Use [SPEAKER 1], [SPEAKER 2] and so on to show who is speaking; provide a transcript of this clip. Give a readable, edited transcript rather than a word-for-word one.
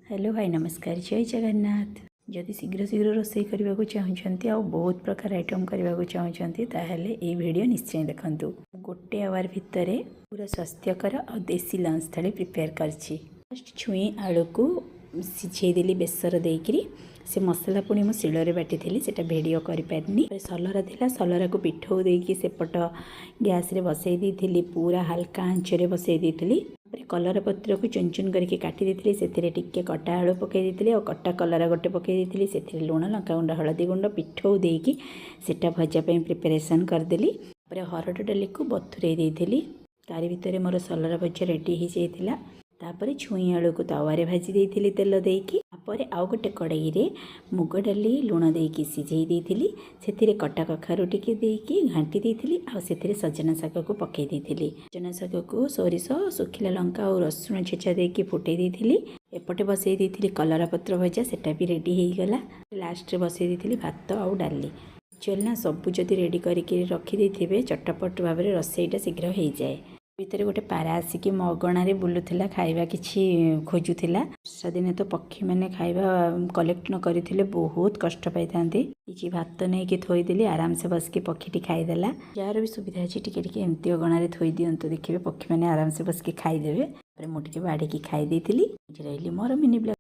[SPEAKER 1] Hello भाई नमस्कार जय जगन्नाथ। जदि शीघ्र शीघ्र रोषे करने को चाहते आ बहुत प्रकार आइटम करने को चाहते ताहले ये वीडियो निश्चय देखंतु। गोटे आवर भितर पूरा स्वास्थ्यकर और देसी लंच थाली प्रिपेयर करछि। फर्स्ट छुई आलू को सिझेदेली बेसर देकरी से मसला पुणी मु शिଳରେ बाटी सेटा भिडियो करें। सलरा थिला सलरा को पिठौ देकी सेपट गैस रे बसई दी पूरा हल्का आंचरे बसई दी। कलर पत्र को चुन चुन करके काटी देती से टिके कटा आलू पकई दी और कटा कलर गोटे पकई दी से लुण लंकागुंड हलदी गुंड पिठौ देकी सेटा भजापी प्रिपेरेसन करदेली। हरड़ डाली को बथुरई देती तारी भितर मोर सलरा भजा रेडी हो जाता। तापर छुई आलू को तवारे भाजी देती तेल देकी आउ गोटे कड़ाई रे मुग डाली लुण देकी सिझे देती से कटा कखारु टिके देकी घाटी देती से सजना शाग को पकई देती। सजना शाग को सोरिष सुखिला लंका और रसुण छेचा देकी फुटई देती। एपटे बसई देती कलरा पत्र भजा सेटा भी रेडी हो गला। लास्ट बसई देती भात आउ डाली चलना सबू जदि रेडी करके रखिदे चटपट भाव में रोषेईटा शीघ्र हो जाए। भितर गोटे पारा आसिकी मगणारे बुलूला खाइबा किछि खोजुला। वर्षा दिने तो पक्षी मैंने खाइबा कलेक्ट न करथिले बहुत कष्ट पाई थांते। किछि भात नहीं कि थोईदेली आराम से बस के पक्षीटी खाईदेला। जार भी सुविधा अच्छी टिके एमती अगणारे थोई दिंतु देखिए पक्षी मैंने आराम से बस के खाईदेवे। मुझे बाड़ी की खाई देती। रही मोर मिनी ब्लॉग।